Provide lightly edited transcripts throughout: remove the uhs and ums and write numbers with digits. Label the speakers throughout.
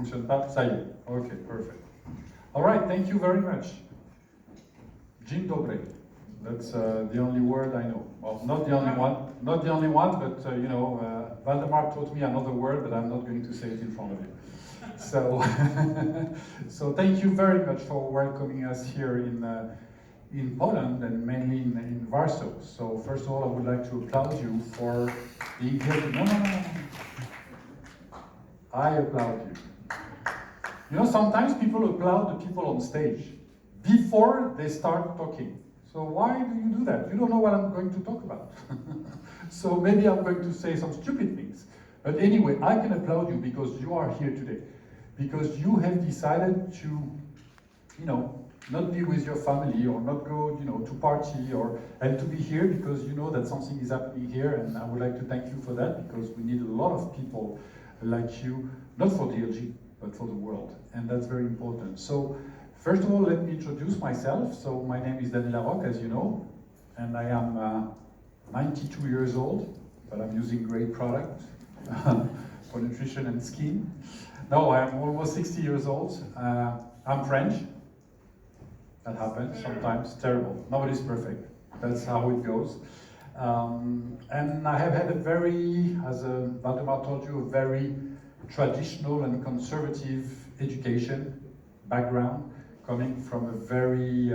Speaker 1: fonctionne pas? Ça y est. Okay, perfect. All right, thank you very much. Dzień dobry. That's the only word I know. Well, not the only one. Not the only one, but Valdemar taught me another word, but I'm not going to say it in front of you. So, so thank you very much for welcoming us here in Poland and mainly in Warsaw. So first of all, I would like to applaud you for being here. No. I applaud you. You know, sometimes people applaud the people on stage before they start talking. So why do you do that? You don't know what I'm going to talk about. So maybe I'm going to say some stupid things. But anyway, I can applaud you because you are here today. Because you have decided to, not be with your family or not go, to party and to be here because you know that something is happening here, and I would like to thank you for that because we need a lot of people like you, not for DLG, but for the world, and that's very important. So, first of all, let me introduce myself. So, my name is Dany Laroque, as you know, and I am 92 years old, but I'm using great product for nutrition and skin. No, I'm almost 60 years old. I'm French. That happens sometimes, terrible. Nobody's perfect. That's how it goes. And I have had a very, as Valdemar told you, a very traditional and conservative education background, coming from a very,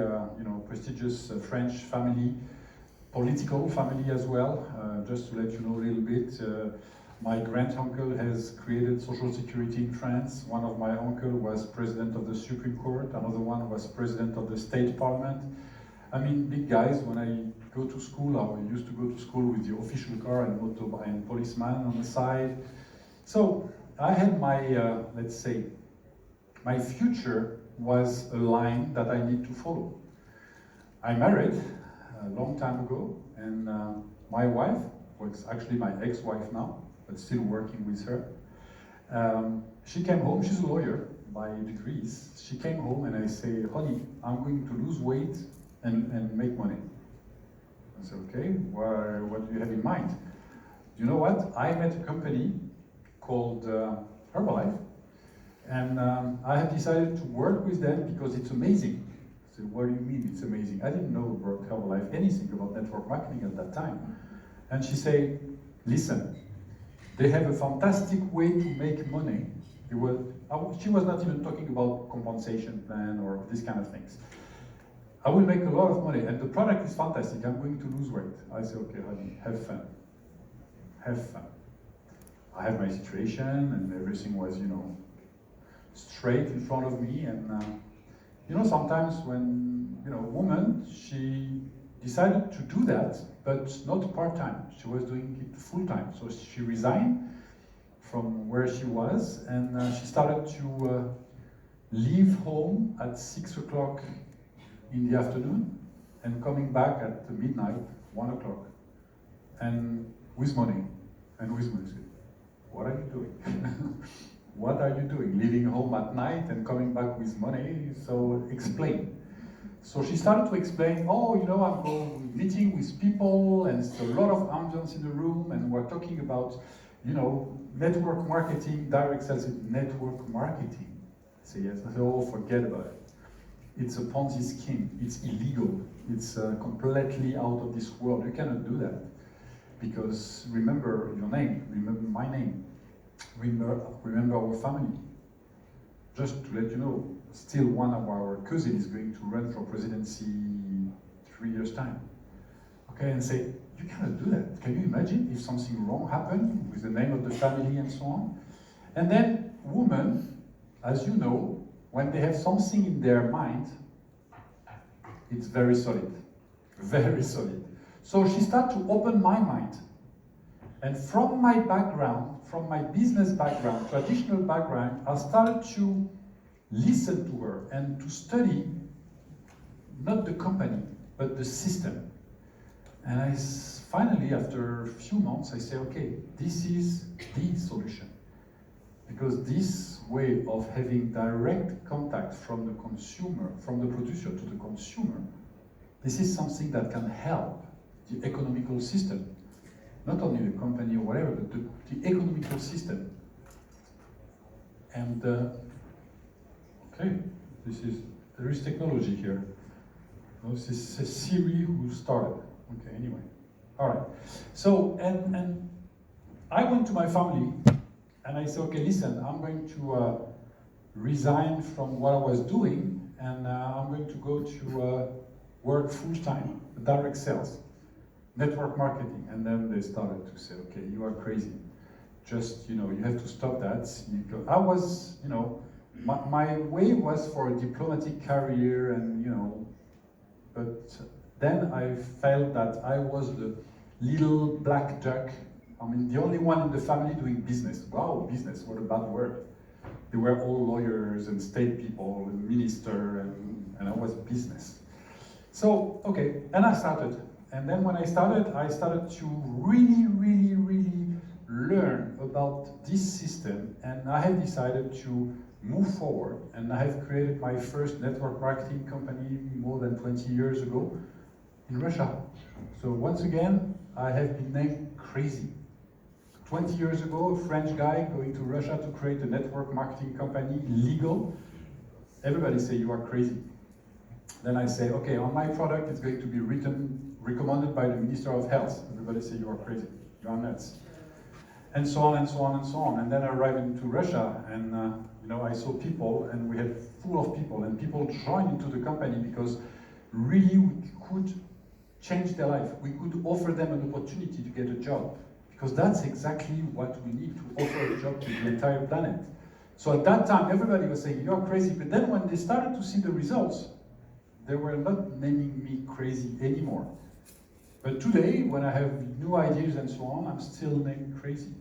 Speaker 1: prestigious French family, political family as well. Just to let you know a little bit, my grand-uncle has created social security in France. One of my uncle was president of the Supreme Court. Another one was president of the State Parliament. I mean, big guys. When I go to school, I used to go to school with the official car and motorbike and policeman on the side. So I had my, let's say, my future was a line that I need to follow. I married a long time ago, and my wife was actually my ex-wife now, but still working with her. She came home, she's a lawyer by degrees. She came home and I say, honey, I'm going to lose weight and make money. I said, okay, what do you have in mind? You know what? I met a company called Herbalife, and I have decided to work with them because it's amazing. I said, what do you mean it's amazing? I didn't know about Herbalife anything about network marketing at that time. And she said, listen, they have a fantastic way to make money. She was not even talking about compensation plan or this kind of things. I will make a lot of money, and the product is fantastic. I'm going to lose weight. I said, okay, honey, have fun. Have fun. I had my situation, and everything was, straight in front of me. And sometimes when a woman, she decided to do that, but not part-time. She was doing it full-time. So she resigned from where she was, and she started to leave home at 6 o'clock in the afternoon and coming back at midnight, 1 o'clock, and with money. And with money. What are you doing? What are you doing? Leaving home at night and coming back with money? So explain. So she started to explain, I'm going meeting with people, and it's a lot of ambience in the room, and we're talking about, network marketing, direct sales, network marketing. I say, yes. I say, oh, forget about it. It's a Ponzi scheme. It's illegal. It's completely out of this world. You cannot do that. Because remember your name, remember my name, remember our family. Just to let you know, still one of our cousins is going to run for presidency in 3 years' time. Okay, and say, you cannot do that. Can you imagine if something wrong happened with the name of the family and so on? And then women, as you know, when they have something in their mind, it's very solid, very solid. So she started to open my mind. And from my background, from my business background, traditional background, I started to listen to her and to study not the company, but the system. And finally, after a few months, I say, okay, this is the solution. Because this way of having direct contact from the consumer, from the producer to the consumer, this is something that can help the economical system. Not only the company or whatever, but the economical system. And okay, there is technology here. No, this is Siri who started. Okay, anyway. All right. So, and I went to my family and I said, okay, listen, I'm going to resign from what I was doing and I'm going to go to work full-time, direct sales, network marketing. And then they started to say, okay, you are crazy. Just, you have to stop that. I was, my way was for a diplomatic career and, but then I felt that I was the little black duck. I mean, the only one in the family doing business. Wow, business, what a bad word. They were all lawyers and state people and minister, and I was business. So, okay, and I started. And then when I started to really, really, really learn about this system, and I have decided to move forward, and I have created my first network marketing company more than 20 years ago in Russia. So once again, I have been named crazy. 20 years ago, a French guy going to Russia to create a network marketing company, legal. Everybody say you are crazy. Then I say, okay, on my product it's going to be recommended by the Minister of Health. Everybody say you are crazy, you are nuts. And so on and so on and so on. And then I arrived into Russia and I saw people and we had full of people and people joined into the company because really we could change their life. We could offer them an opportunity to get a job because that's exactly what we need to offer a job to the entire planet. So at that time, everybody was saying, you're crazy. But then when they started to see the results, they were not naming me crazy anymore. But today, when I have new ideas and so on, I'm still named crazy.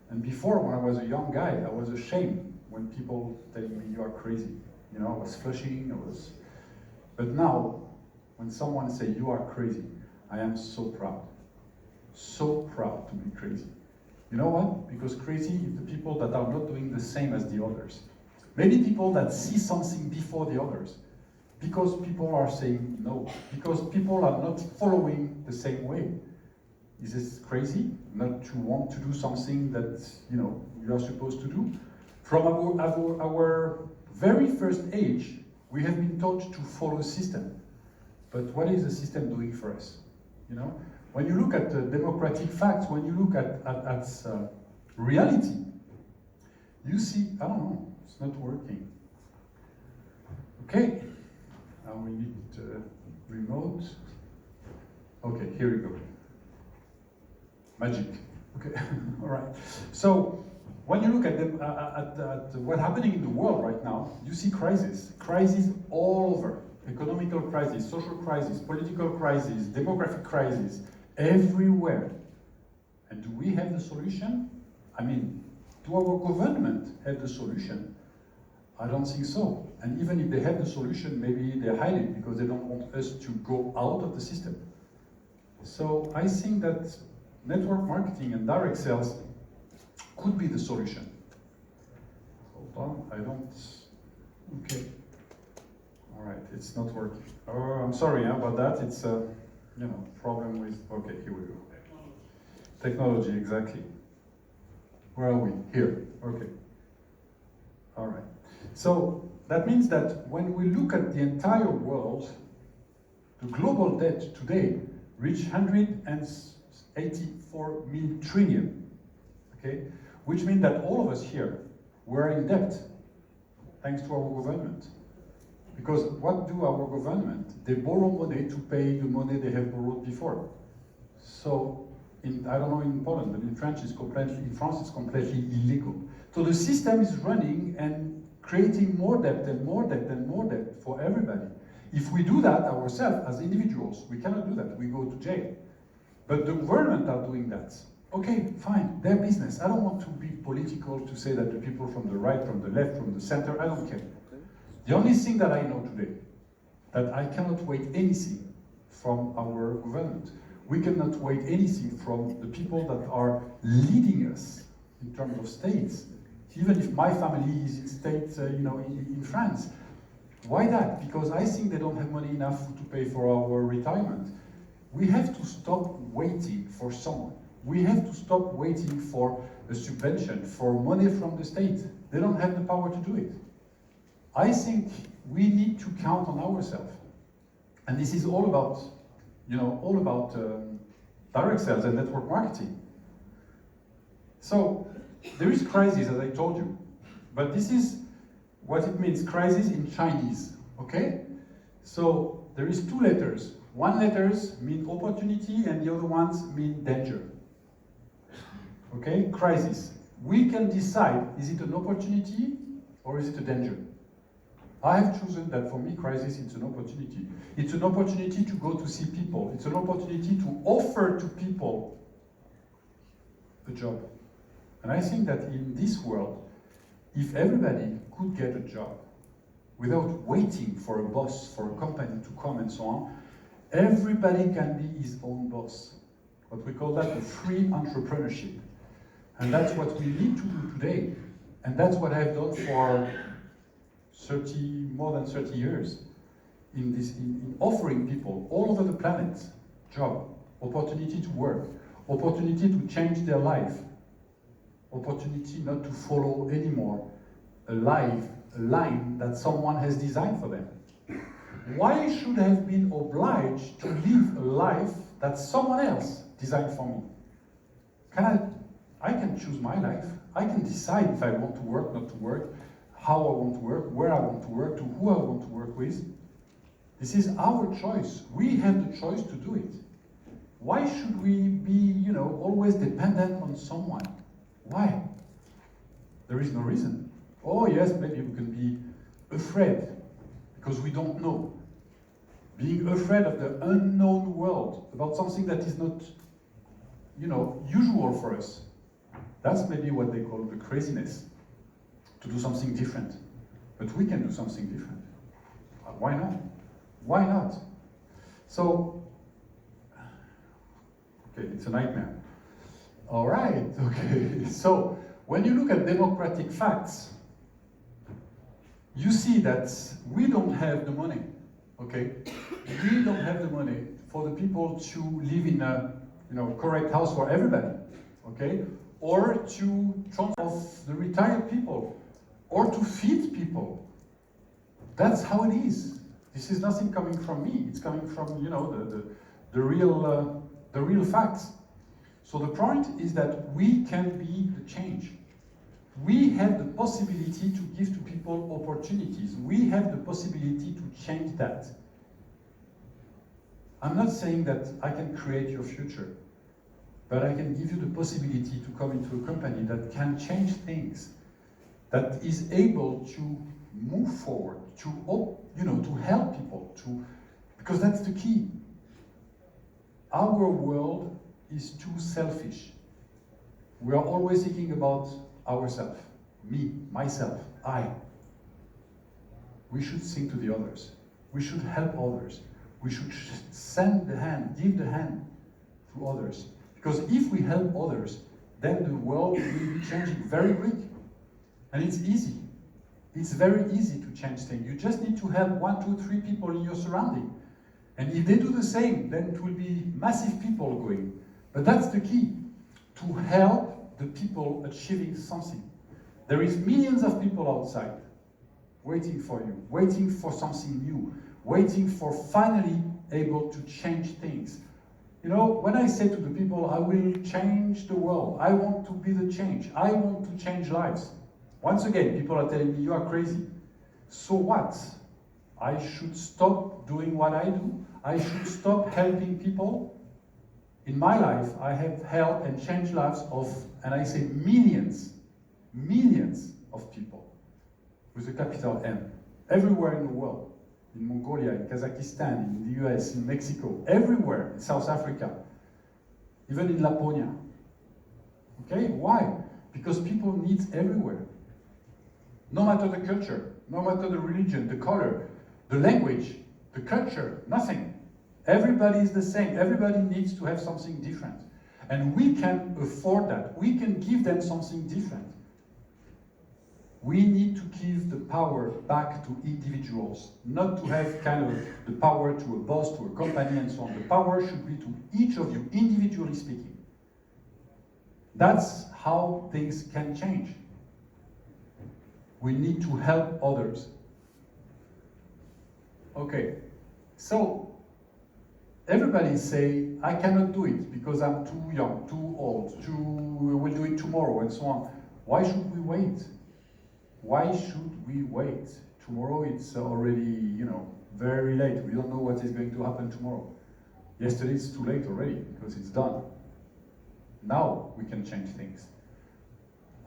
Speaker 1: And before, when I was a young guy, I was ashamed when people telling me you are crazy. I was flushing, But now, when someone say you are crazy, I am so proud. So proud to be crazy. You know what? Because crazy is the people that are not doing the same as the others. Maybe people that see something before the others. Because people are saying no. Because people are not following the same way. Is this crazy? Not to want to do something that you are supposed to do? From our very first age, we have been taught to follow a system. But what is the system doing for us? When you look at the democratic facts, when you look at reality, you see, I don't know, it's not working. Okay, now we need remote. Okay, here we go. Magic. Okay, all right. So when you look at what's happening in the world right now, you see crises all over. Economical crisis, social crisis, political crisis, demographic crisis, everywhere. And do we have the solution? I mean, do our government have the solution? I don't think so. And even if they have the solution, maybe they hide it because they don't want us to go out of the system. So I think that network marketing and direct sales could be the solution. Hold on, I don't, okay. All right, it's not working. Oh, I'm sorry about that. It's a, problem with, okay, here we go. Technology, exactly. Where are we? Here, okay. All right. So that means that when we look at the entire world, the global debt today reached 184 million trillion, okay? Which means that all of us here were in debt, thanks to our government. Because what do our government? They borrow money to pay the money they have borrowed before. So, I don't know in Poland, but in France it's completely illegal. So the system is running and creating more debt and more debt and more debt for everybody. If we do that ourselves as individuals, we cannot do that, we go to jail. But the government are doing that. Okay, fine, their business. I don't want to be political to say that the people from the right, from the left, from the center, I don't care. The only thing that I know today, that I cannot wait anything from our government. We cannot wait anything from the people that are leading us in terms of states. Even if my family is in states, in France. Why that? Because I think they don't have money enough to pay for our retirement. We have to stop waiting for someone. We have to stop waiting for a subvention, for money from the state. They don't have the power to do it. I think we need to count on ourselves. And this is all about, direct sales and network marketing. So there is crisis, as I told you, but this is what it means, crisis in Chinese, okay? So there is two letters. One letters mean opportunity and the other ones mean danger. Okay, crisis. We can decide, is it an opportunity or is it a danger? I have chosen that for me, crisis, it's an opportunity. It's an opportunity to go to see people. It's an opportunity to offer to people a job. And I think that in this world, if everybody could get a job without waiting for a boss, for a company to come and so on, everybody can be his own boss. What we call that a free entrepreneurship. And that's what we need to do today. And that's what I've done for more than 30 years in offering people all over the planet job, opportunity to work, opportunity to change their life, opportunity not to follow anymore a line that someone has designed for them. Why should I have been obliged to live a life that someone else designed for me? I can choose my life. I can decide if I want to work, not to work, how I want to work, where I want to work, to who I want to work with. This is our choice. We have the choice to do it. Why should we be, always dependent on someone? Why? There is no reason. Oh yes, maybe we can be afraid because we don't know. Being afraid of the unknown world, about something that is not, usual for us. That's maybe what they call the craziness, to do something different. But we can do something different. Why not? Why not? So, okay, it's a nightmare. All right, okay. So, when you look at democratic facts, you see that we don't have the money, okay? We don't have the money for the people to live in a correct house for everybody, okay? Or to transport the retired people, or to feed people. That's how it is. This is nothing coming from me. It's coming from the real facts. So the point is that we can be the change. We have the possibility to give to people opportunities. We have the possibility to change that. I'm not saying that I can create your future, but I can give you the possibility to come into a company that can change things, that is able to move forward, to help people, because that's the key. Our world is too selfish. We are always thinking about ourselves, me, myself, I. We should think to the others. We should help others. We should send the hand, give the hand to others. Because if we help others, then the world will be changing very quick. And it's easy. It's very easy to change things. You just need to help 1, 2, 3 people in your surrounding. And if they do the same, then it will be massive people going. But that's the key, to help the people achieving something. There is millions of people outside waiting for you, waiting for something new, waiting for finally able to change things. When I say to the people, I will change the world, I want to be the change, I want to change lives. Once again, people are telling me, you are crazy. So what? I should stop doing what I do? I should stop helping people? In my life, I have helped and changed lives of, and I say millions of people, with a capital M, everywhere in the world. In Mongolia, in Kazakhstan, in the US, in Mexico, everywhere, in South Africa, even in Laponia. Okay, why? Because people need everywhere. No matter the culture, no matter the religion, the color, the language, the culture, nothing. Everybody is the same. Everybody needs to have something different. And we can afford that. We can give them something different. We need to give the power back to individuals, not to have kind of the power to a boss, to a company, and so on. The power should be to each of you, individually speaking. That's how things can change. We need to help others. Okay, so everybody say, I cannot do it because I'm too young, too old, we'll do it tomorrow, and so on. Why should we wait? Why should we wait? Tomorrow it's already, very late. We don't know what is going to happen tomorrow. Yesterday it's too late already because it's done. Now we can change things.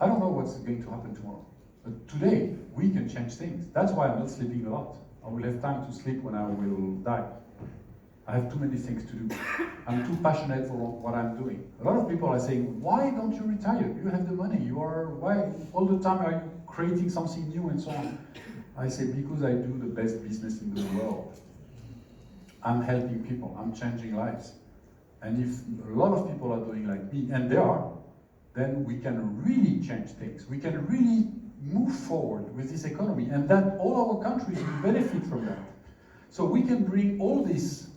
Speaker 1: I don't know what's going to happen tomorrow, but today we can change things. That's why I'm not sleeping a lot. I will have time to sleep when I will die. I have too many things to do. I'm too passionate for what I'm doing. A lot of people are saying, why don't you retire? You have the money. Why all the time are you creating something new and so on? I say, because I do the best business in the world. I'm helping people, I'm changing lives. And if a lot of people are doing like me, and they are, then we can really change things. We can really move forward with this economy, and that all our countries will benefit from that. So we can bring all this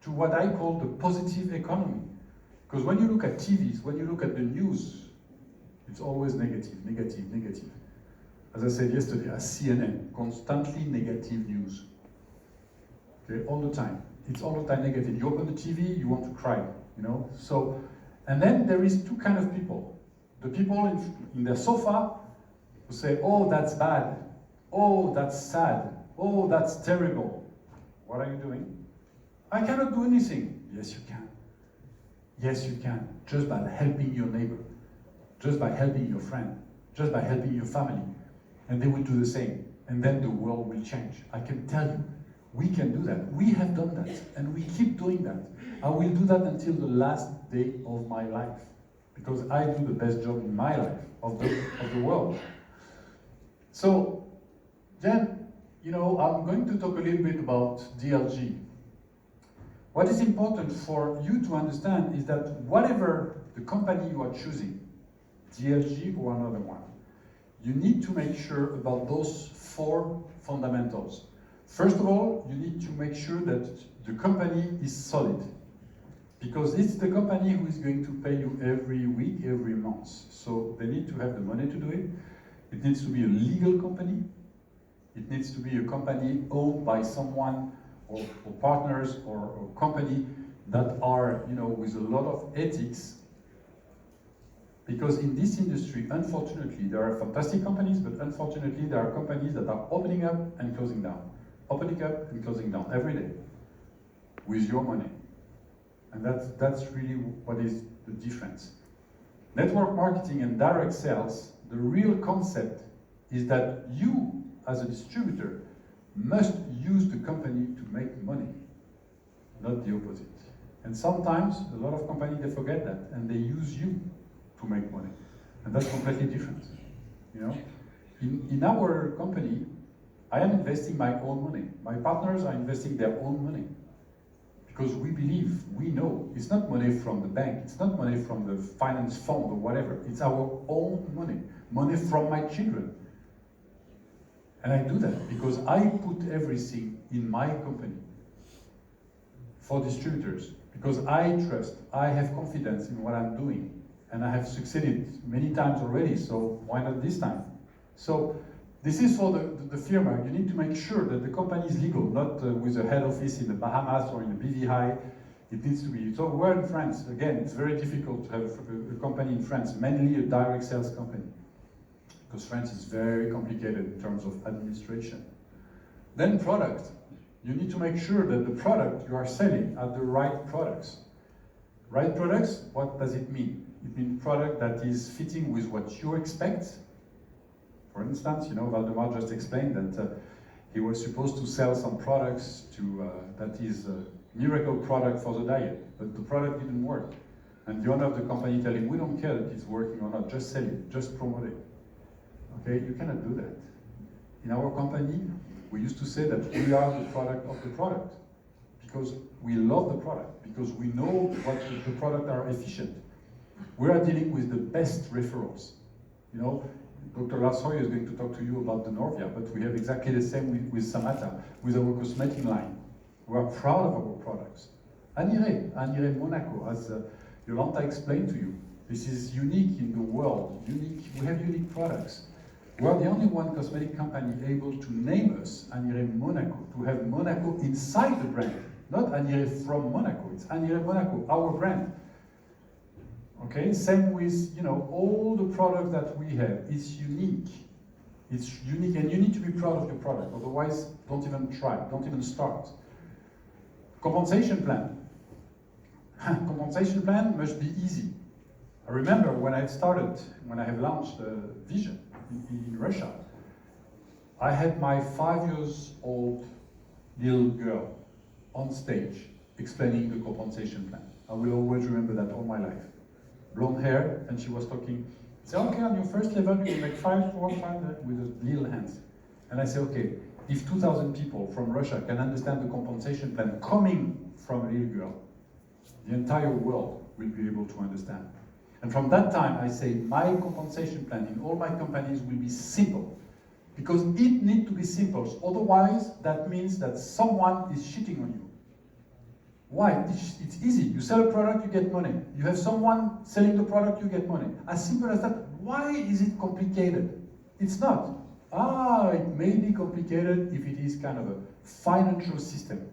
Speaker 1: to what I call the positive economy. Because when you look at TVs, when you look at the news, it's always negative, negative, negative. As I said yesterday, at CNN, constantly negative news. Okay, all the time. It's all the time negative. You open the TV, you want to cry, So, and then there is two kind of people. The people in their sofa who say, oh, that's bad. Oh, that's sad. Oh, that's terrible. What are you doing? I cannot do anything. Yes, you can. Yes, you can. Just by helping your neighbor. Just by helping your friend. Just by helping your family. And they will do the same. And then the world will change. I can tell you, we can do that. We have done that. And we keep doing that. I will do that until the last day of my life. Because I do the best job in my life, of the world. So, then, I'm going to talk a little bit about DLG. What is important for you to understand is that whatever the company you are choosing, DLG or another one, you need to make sure about those 4 fundamentals. First of all, you need to make sure that the company is solid. Because it's the company who is going to pay you every week, every month. So they need to have the money to do it. It needs to be a legal company. It needs to be a company owned by someone or partners or company that are, with a lot of ethics. Because in this industry, unfortunately, there are fantastic companies, but unfortunately, there are companies that are opening up and closing down. Opening up and closing down every day with your money. And that's really what is the difference. Network marketing and direct sales, the real concept is that you, as a distributor, must use the company to make money, not the opposite. And sometimes, a lot of companies, they forget that, and they use you to make money. And that's completely different. In our company, I am investing my own money. My partners are investing their own money. Because we believe, we know, it's not money from the bank, it's not money from the finance fund or whatever, it's our own money, money from my children. And I do that because I put everything in my company for distributors, because I trust, I have confidence in what I'm doing, and I have succeeded many times already, so why not this time? So this is for the firma. You need to make sure that the company is legal, not with a head office in the Bahamas or in the BVI. It needs to be. So we're in France. Again, it's very difficult to have a company in France, mainly a direct sales company, because France is very complicated in terms of administration. Then product. You need to make sure that the product you are selling are the right products. Right products, what does it mean? It means product that is fitting with what you expect. For instance, Valdemar just explained that he was supposed to sell some products that is a miracle product for the diet, but the product didn't work. And the owner of the company tell him, we don't care that it's working or not, just sell it, just promote it. Okay, you cannot do that. In our company, we used to say that we are the product of the product, because we love the product, because we know what the product are efficient. We are dealing with the best referrals. Dr. Laroque is going to talk to you about the Norvia, but we have exactly the same with Samata, with our cosmetic line. We are proud of our products. Aniré Monaco, as Yolanta explained to you, This is unique in the world. We have unique products. We are the only one cosmetic company able to name us Aniré Monaco, to have Monaco inside the brand. Not Aniré from Monaco, it's Aniré Monaco, our brand. Okay, same with, all the products that we have. It's unique. It's unique, and you need to be proud of your product. Otherwise, don't even try, don't even start. Compensation plan. Compensation plan must be easy. I remember when I have launched Vision in Russia, I had my 5-year-old little girl on stage explaining the compensation plan. I will always remember that all my life. Blonde hair, and she was talking. Say, okay, on your first level, you will make 5, 4, 5 with the little hands. And I say, okay, if 2,000 people from Russia can understand the compensation plan coming from a little girl, the entire world will be able to understand. And from that time, I say, my compensation plan in all my companies will be simple. Because it needs to be simple. Otherwise, that means that someone is cheating on you. Why? It's easy. You sell a product, you get money. You have someone selling the product, you get money. As simple as that. Why is it complicated? It's not. It may be complicated if it is kind of a financial system.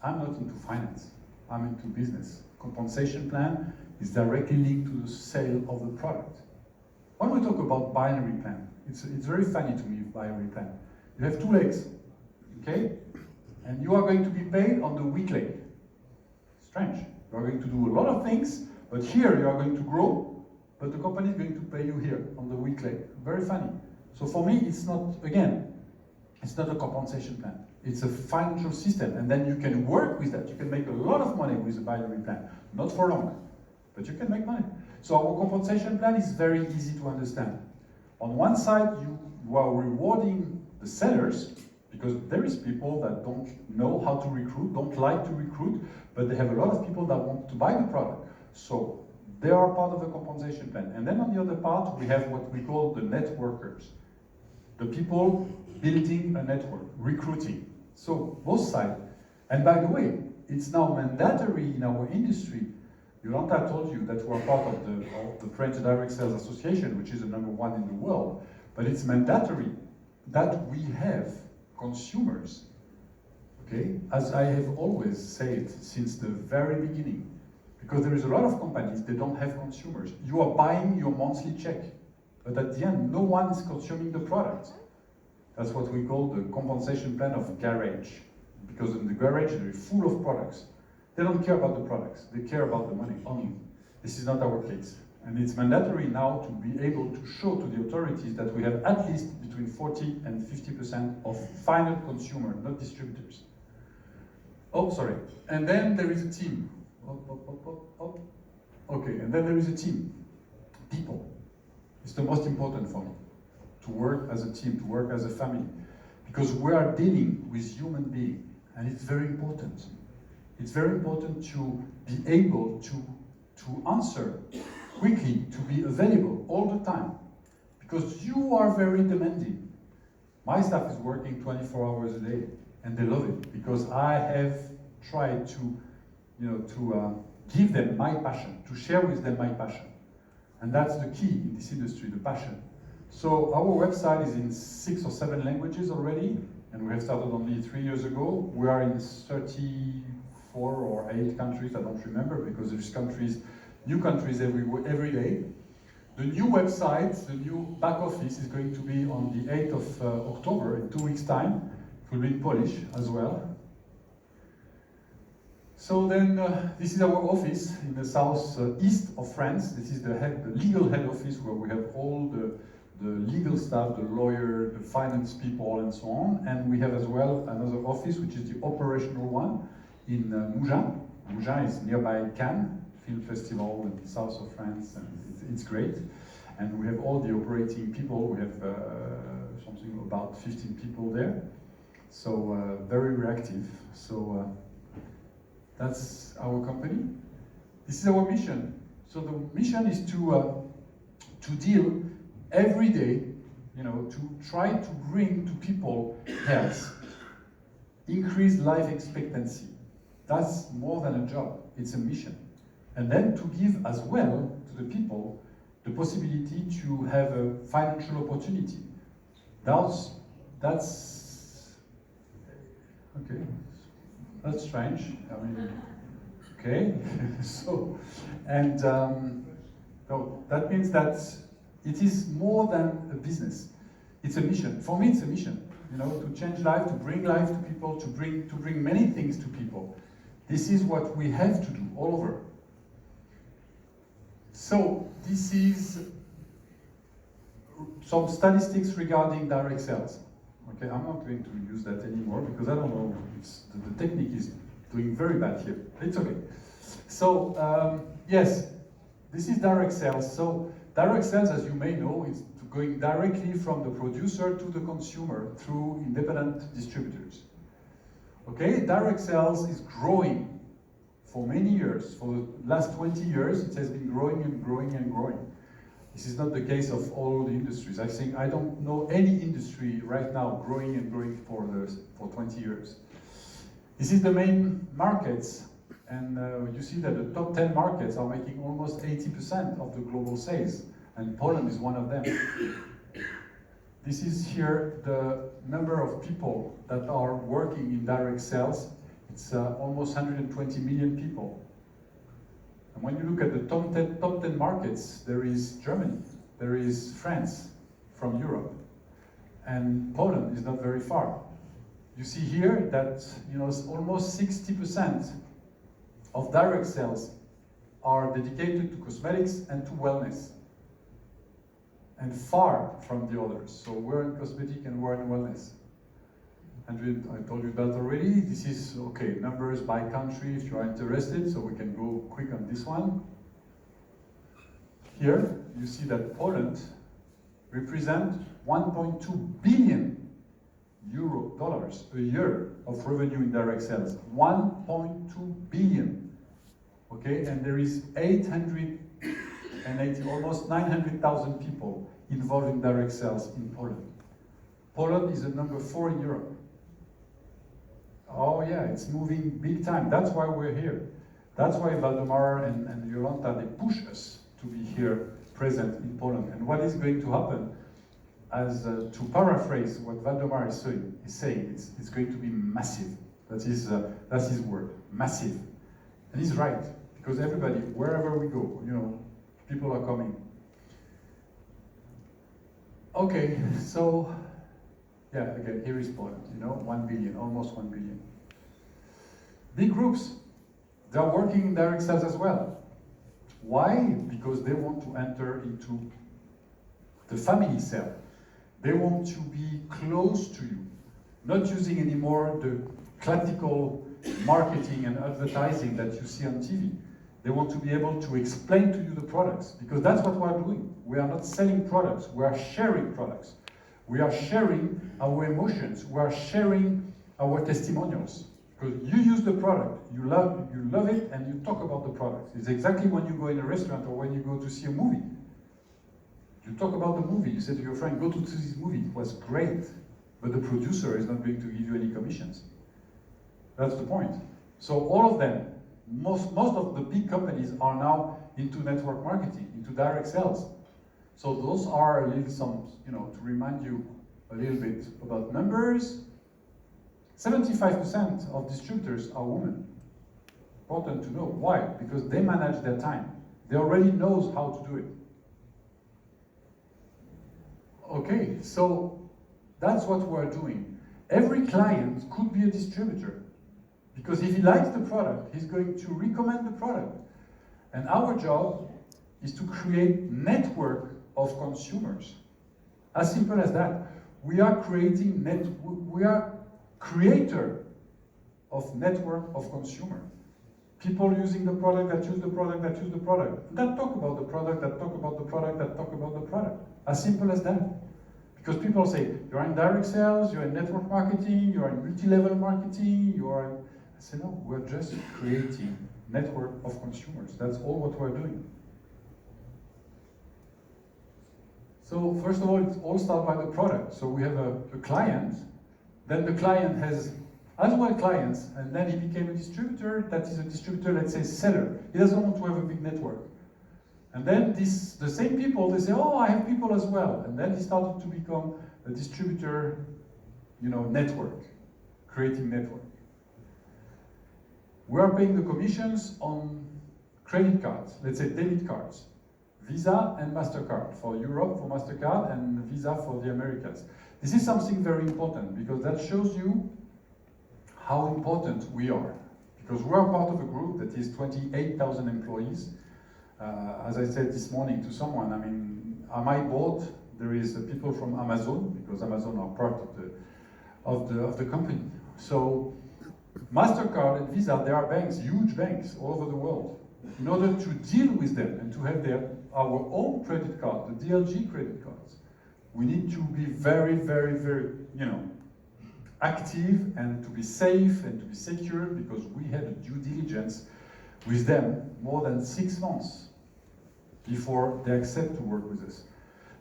Speaker 1: I'm not into finance. I'm into business. Compensation plan is directly linked to the sale of the product. When we talk about binary plan, it's very funny to me, binary plan. You have 2 legs, okay? And you are going to be paid on the weak leg. Strange. You are going to do a lot of things, but here you are going to grow, but the company is going to pay you here on the weak leg. Very funny. So for me, it's not a compensation plan. It's a financial system, and then you can work with that. You can make a lot of money with a binary plan. Not for long, but you can make money. So our compensation plan is very easy to understand. On one side, you are rewarding the sellers, because there is people that don't know how to recruit, don't like to recruit, but they have a lot of people that want to buy the product. So they are part of the compensation plan. And then on the other part, we have what we call the networkers. The people building a network, recruiting. So both sides. And by the way, it's now mandatory in our industry. Yolanta told you that we are part of the French Direct Sales Association, which is the #1 in the world. But it's mandatory that we have consumers, okay? As I have always said since the very beginning, because there is a lot of companies, they don't have consumers. You are buying your monthly check, but at the end, no one is consuming the product. That's what we call the compensation plan of garage, because in the garage, they're full of products. They don't care about the products, they care about the money only. This is not our case. And it's mandatory now to be able to show to the authorities that we have at least between 40 and 50% of final consumer, not distributors. Oh, sorry. And then there is a team. Okay, and then there is a team. People. It's the most important for me. To work as a team, to work as a family. Because we are dealing with human beings, and it's very important. It's very important to be able to answer quickly, to be available all the time, because you are very demanding. My staff is working 24 hours a day, and they love it, because I have tried to give them my passion, to share with them my passion. And that's the key in this industry, the passion. So our website is in 6 or 7 languages already, and we have started only 3 years ago. We are in 34 or 8 countries, I don't remember, because there's new countries every day. The new website, the new back office is going to be on the 8th of October, in 2 weeks' time. It will be in Polish as well. So then, this is our office in the southeast of France. This is the legal head office, where we have all the legal staff, the lawyer, the finance people, and so on. And we have as well another office, which is the operational one, in Mougins. Mougins is nearby Cannes Film Festival in the south of France, and it's great. And we have all the operating people. We have something about 15 people there. So very reactive. So that's our company. This is our mission. So the mission is to deal every day, to try to bring to people health, increase life expectancy. That's more than a job, it's a mission. And then to give as well to to the people the possibility to have a financial opportunity. That's okay. That's strange. I mean, okay. So, and so that means that it is more than a business. It's a mission. For me, it's a mission. You know, to change life, to bring life to people, to bring many things to people. This is what we have to do all over. So this is some statistics regarding direct sales. Okay, I'm not going to use that anymore because I don't know, the technique is doing very bad here. It's okay. So yes, this is direct sales. So direct sales, as you may know, is going directly from the producer to the consumer through independent distributors. Okay, direct sales is growing for many years. For the last 20 years, it has been growing and growing and growing. This is not the case of all the industries. I think I don't know any industry right now growing and growing for 20 years. This is the main markets, and you see that the top 10 markets are making almost 80% of the global sales, and Poland is one of them. This is here the number of people that are working in direct sales. It's almost 120 million people. And when you look at the top 10 markets, there is Germany, there is France from Europe, and Poland is not very far. You see here that almost 60% of direct sales are dedicated to cosmetics and to wellness, and far from the others. So we're in cosmetic and we're in wellness. And I told you that already. This is, okay, numbers by country if you are interested, so we can go quick on this one. Here, you see that Poland represents 1.2 billion dollars a year of revenue in direct sales. 1.2 billion. Okay, and there is 880, almost 900,000 people involved in direct sales in Poland. Poland is the number 4 in Europe. Oh yeah, it's moving big time. That's why we're here. That's why Waldemar and Jolanta, they push us to be here present in Poland. And what is going to happen, as to paraphrase what Waldemar is saying, it's going to be massive. That's his word, massive. And he's right, because everybody, wherever we go, people are coming. Okay, so yeah, again, here is Poland, 1 billion, almost 1 billion. Big groups, they are working in direct sales as well. Why? Because they want to enter into the family sale. They want to be close to you, not using anymore the classical marketing and advertising that you see on TV. They want to be able to explain to you the products, because that's what we are doing. We are not selling products, we are sharing products. We are sharing our emotions, we are sharing our testimonials. Because you use the product, you love it, and you talk about the product. It's exactly when you go in a restaurant or when you go to see a movie. You talk about the movie, you say to your friend, go to see this movie, it was great, but the producer is not going to give you any commissions. That's the point. So all of them, most of the big companies are now into network marketing, into direct sales. So those are to remind you a little bit about numbers. 75% of distributors are women. Important to know. Why? Because they manage their time. They already know how to do it. Okay, so that's what we're doing. Every client could be a distributor, because if he likes the product, he's going to recommend the product. And our job is to create network of consumers. As simple as that. We are creating we are creator of network of consumer. People using the product, that use the product, that use the product. That talk about the product, that talk about the product, that talk about the product. As simple as that. Because people say, you're in direct sales, you're in network marketing, you're in multi-level marketing, I say, no, we're just creating network of consumers. That's all what we're doing. So first of all, it all starts by the product. So we have a client, then the client has as well clients, and then he became a distributor. That is a distributor, let's say seller. He doesn't want to have a big network. And then the same people, they say, oh, I have people as well. And then it started to become a distributor, network, creating network. We are paying the commissions on credit cards, let's say debit cards, Visa and MasterCard for Europe for MasterCard and Visa for the Americas. This is something very important because that shows you how important we are. Because we are part of a group that is 28,000 employees. As I said this morning to someone, on my board there is people from Amazon, because Amazon are part of the company. So MasterCard and Visa, they are banks, huge banks all over the world. In order to deal with them and to have our own credit card, the DLG credit cards, we need to be very, very, very, active and to be safe and to be secure, because we had a due diligence with them more than 6 months before they accept to work with us.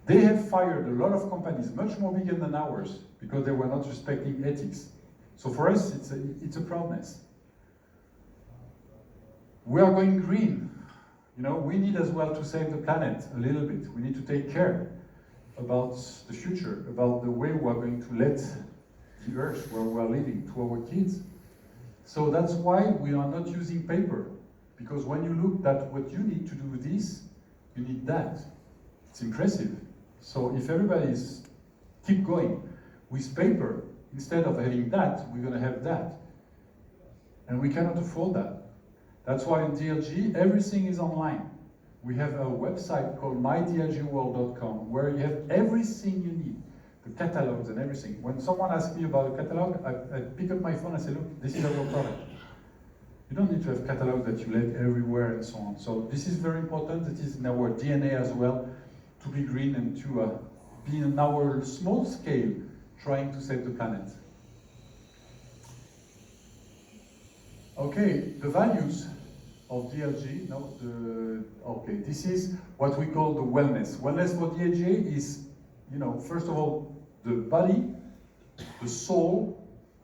Speaker 1: They have fired a lot of companies, much more bigger than ours, because they were not respecting ethics. So for us, it's a proudness. We are going green. We need as well to save the planet a little bit. We need to take care about the future, about the way we are going to let the earth where we are living to our kids. So that's why we are not using paper. Because when you look at what you need to do this, you need that. It's impressive. So if everybody's keep going with paper, instead of having that, we're going to have that. And we cannot afford that. That's why in DLG, everything is online. We have a website called mydlgworld.com where you have everything you need, the catalogs and everything. When someone asks me about a catalog, I pick up my phone and say, look, this is our product. You don't need to have catalogs that you let everywhere and so on. So this is very important. It is in our DNA as well to be green and to be in our small scale trying to save the planet. Okay, the values of DLG, this is what we call the wellness. Wellness for DLG is, first of all, the body, the soul,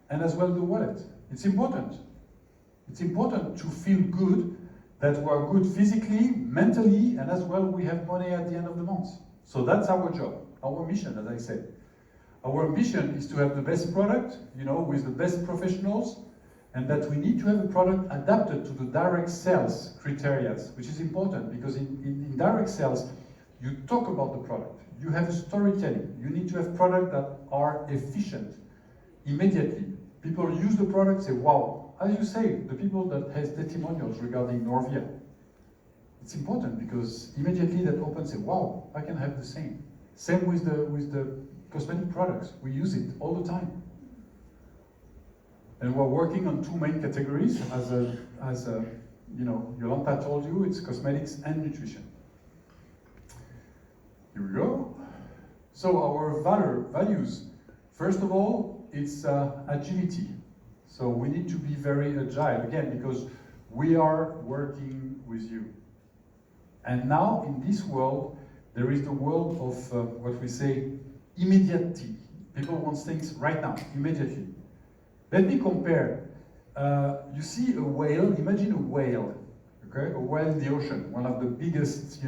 Speaker 1: and as well the wallet. It's important. It's important to feel good, that we are good physically, mentally, and as well we have money at the end of the month. So that's our job, our mission, as I said. Our ambition is to have the best product, with the best professionals, and that we need to have a product adapted to the direct sales criteria, which is important because in direct sales, you talk about the product. You have storytelling. You need to have products that are efficient immediately. People use the product, say, wow. As you say, the people that has testimonials regarding Norvia, it's important because immediately that opens, say, wow, I can have the same. Same with the cosmetic products. We use it all the time. And we're working on 2 main categories, as Yolanta told you, it's cosmetics and nutrition. Here we go. So our values, first of all, it's agility. So we need to be very agile, again, because we are working with you. And now in this world, there is the world of what we say, immediacy. People want things right now, immediately. Let me compare. You see a whale, imagine a whale, okay? A whale in the ocean, one of the biggest,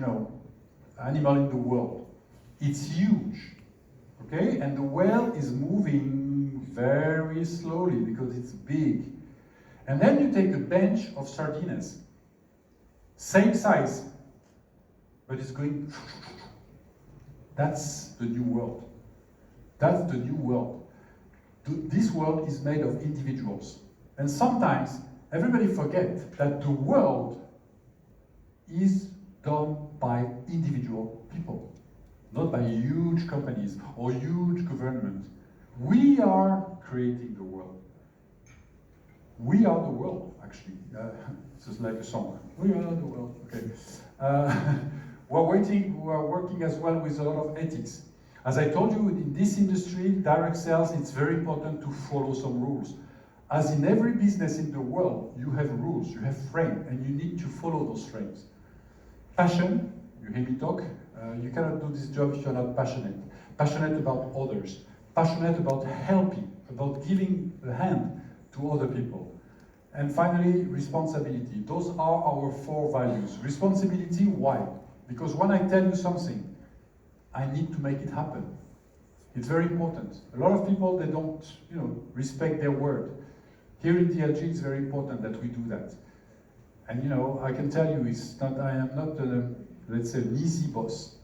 Speaker 1: animal in the world. It's huge, okay? And the whale is moving very slowly because it's big. And then you take a bench of sardines, same size, but it's going. That's the new world. That's the new world. This world is made of individuals. And sometimes everybody forgets that the world is done by individual people, not by huge companies or huge government. We are creating the world. We are the world, actually. It's just like a song. We are the world. Okay. We're working as well with a lot of ethics. As I told you, in this industry, direct sales, it's very important to follow some rules. As in every business in the world, you have rules, you have frames, and you need to follow those frames. Passion, you hear me talk, you cannot do this job if you're not passionate. Passionate about others, passionate about helping, about giving a hand to other people. And finally, responsibility. Those are our 4 values. Responsibility, why? Because when I tell you something, I need to make it happen. It's very important. A lot of people, they don't, respect their word. Here in DLG, it's very important that we do that. And I can tell you, I am not, let's say, an easy boss,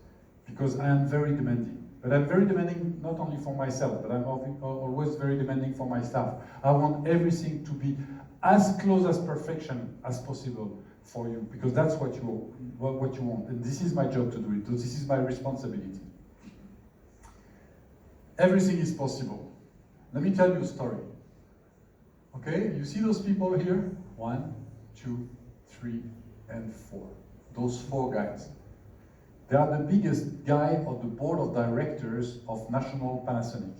Speaker 1: because I am very demanding. But I'm very demanding not only for myself, but I'm always very demanding for my staff. I want everything to be as close as perfection as possible for you, because that's what you want. And this is my job to do it. This is my responsibility. Everything is possible. Let me tell you a story. Okay, you see those people here? 1, 2, 3, and 4. Those 4 guys. They are the biggest guy of the board of directors of National Panasonic.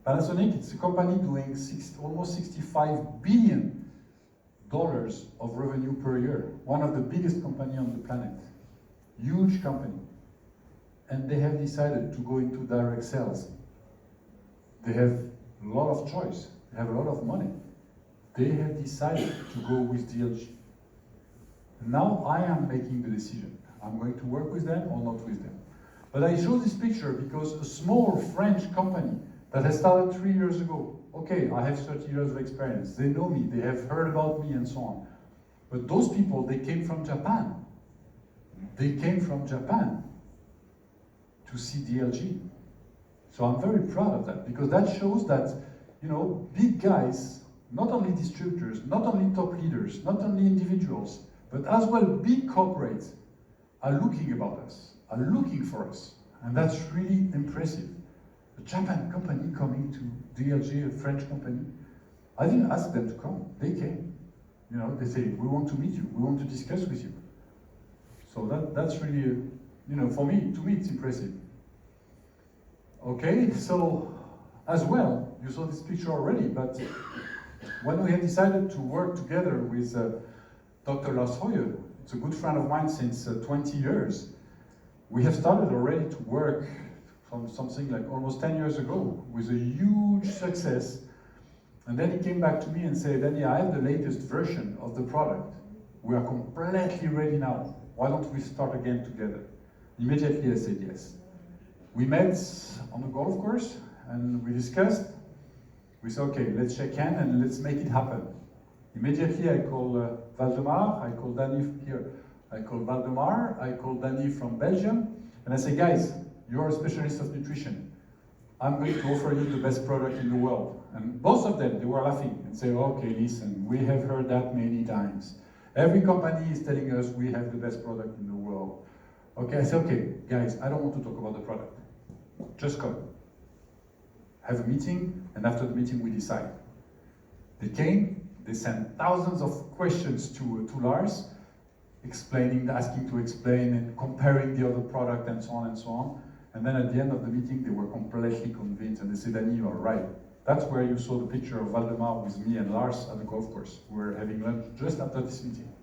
Speaker 1: Panasonic, it's a company doing almost $65 billion of revenue per year. One of the biggest companies on the planet. Huge company. And they have decided to go into direct sales. They have a lot of choice. They have a lot of money. They have decided to go with DLG. Now I am making the decision. I'm going to work with them or not with them. But I show this picture because a small French company that has started 3 years ago, okay, I have 30 years of experience. They know me, they have heard about me and so on. But those people, they came from Japan. They came from Japan to see DLG. So I'm very proud of that, because that shows that, big guys, not only distributors, not only top leaders, not only individuals, but as well big corporates are looking about us, are looking for us. And that's really impressive. A Japan company coming to DLG, a French company. I didn't ask them to come, they came. They say, we want to meet you, we want to discuss with you. So that's really, to me it's impressive. Okay, so as well, you saw this picture already, but when we have decided to work together with Dr. Lars Hoyer, it's a good friend of mine since 20 years, we have started already to work from something like almost 10 years ago with a huge success. And then he came back to me and said, Dany, I have the latest version of the product. We are completely ready now. Why don't we start again together? Immediately I said yes. We met on a golf course and we discussed. We said, okay, let's shake hands and let's make it happen. Immediately I call Valdemar, I call Dany here. I call Valdemar, I call Dany from Belgium, and I say, guys, you're a specialist of nutrition. I'm going to offer you the best product in the world. And both of them, they were laughing and say, okay, listen, we have heard that many times. Every company is telling us we have the best product in the world. Okay, I said, okay, guys, I don't want to talk about the product. Just come. Have a meeting, and after the meeting we decide. They came, they sent thousands of questions to Lars, asking to explain and comparing the other product and so on and so on. And then at the end of the meeting, they were completely convinced, and they said, Dany, you are right. That's where you saw the picture of Valdemar with me and Lars at the golf course. We were having lunch just after this meeting.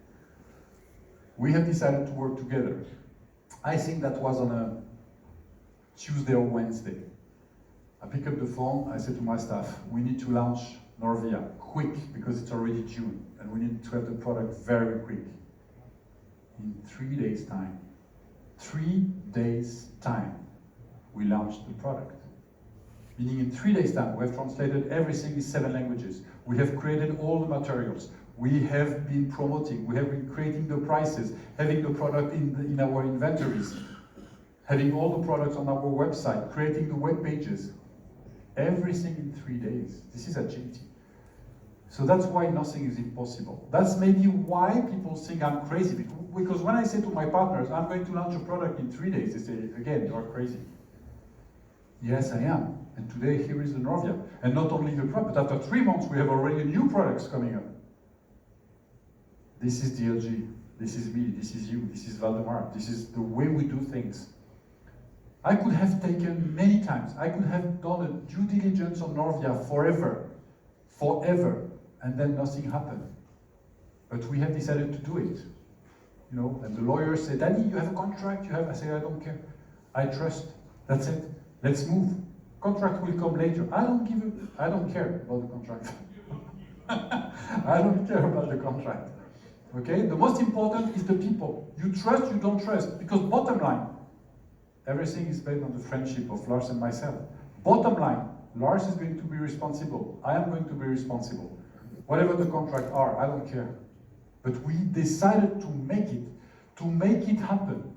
Speaker 1: We have decided to work together. I think that was on a Tuesday or Wednesday. I pick up the phone, I say to my staff, we need to launch Norvia quick, because it's already June, and we need to have the product very quick. In 3 days' time, 3 days' time, we launched the product. Meaning in 3 days' time, we have translated everything in 7 languages. We have created all the materials. We have been promoting. We have been creating the prices, having the product in our inventories, having all the products on our website, creating the web pages. Everything in 3 days. This is agility. So that's why nothing is impossible. That's maybe why people think I'm crazy. Because when I say to my partners, I'm going to launch a product in 3 days, they say, again, you are crazy. Yes, I am. And today, here is the Norvia. And not only the product, but after 3 months, we have already new products coming up. This is DLG. This is me. This is you. This is Valdemar. This is the way we do things. I could have taken many times. I could have done a due diligence on Norvia forever. And then nothing happened. But we have decided to do it. And the lawyer said, Dany, you have a contract, I say, I don't care. I trust. That's it. Let's move. Contract will come later. I don't care about the contract. I don't care about the contract. Okay? The most important is the people. You trust, you don't trust. Because bottom line, everything is based on the friendship of Lars and myself. Bottom line, Lars is going to be responsible. I am going to be responsible. Whatever the contracts are, I don't care. But we decided to make it happen.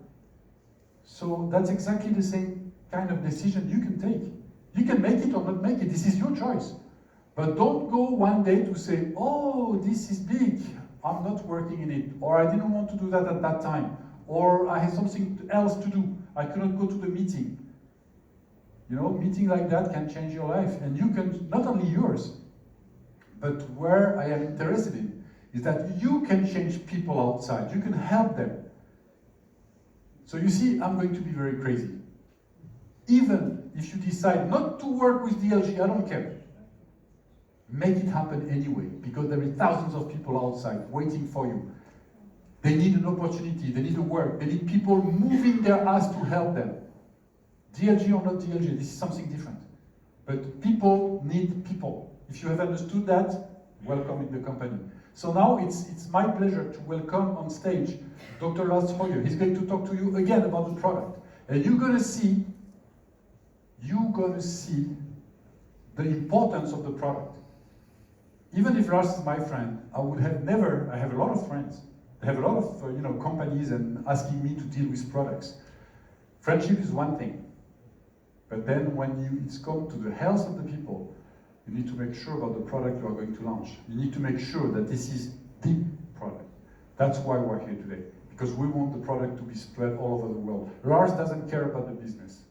Speaker 1: So that's exactly the same kind of decision you can take. You can make it or not make it. This is your choice. But don't go one day to say, oh, this is big. I'm not working in it. Or I didn't want to do that at that time. Or I had something else to do. I couldn't go to the meeting. You know, meeting like that can change your life. And you can, not only yours, but where I am interested in is that you can change people outside. You can help them. So you see, I'm going to be very crazy. Even if you decide not to work with DLG, I don't care. Make it happen anyway, because there are thousands of people outside waiting for you. They need an opportunity, they need a work, they need people moving their ass to help them. DLG or not DLG, this is something different. But people need people. If you have understood that, welcome in the company. So now it's my pleasure to welcome on stage Dr. Lars Hoyer. He's going to talk to you again about the product. And you're gonna see the importance of the product. Even if Lars is my friend, I have a lot of friends. I have a lot of companies and asking me to deal with products. Friendship is one thing. But then when it's come to the health of the people, you need to make sure about the product you are going to launch. You need to make sure that this is the product. That's why we're here today, because we want the product to be spread all over the world. Lars doesn't care about the business.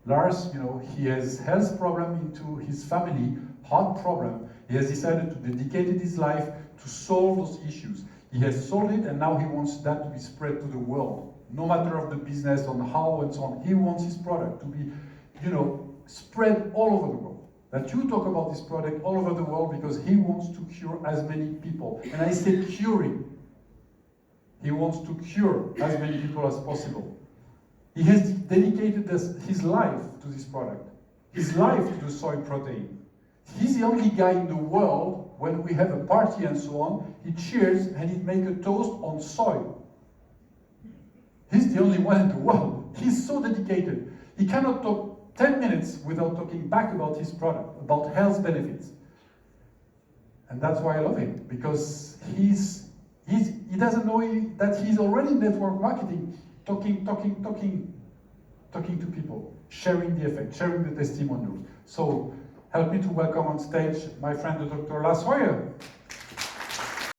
Speaker 1: Lars, he has health problem into his family, heart problem. He has decided to dedicate his life to solve those issues. He has solved it, and now he wants that to be spread to the world. No matter of the business, on how and so on. He wants his product to be, spread all over the world. That you talk about this product all over the world because he wants to cure as many people. And I say curing. He wants to cure as many people as possible. He has dedicated his life to this product. His life to the soy protein. He's the only guy in the world, when we have a party and so on, he cheers and he makes a toast on soy. He's the only one in the world. He's so dedicated. He cannot talk 10 minutes without talking back about his product, about health benefits. And that's why I love him, because he doesn't know that he's already in network marketing, talking to people, sharing the effect, sharing the testimonials. So help me to welcome on stage my friend, Dr. Lars Hoyer.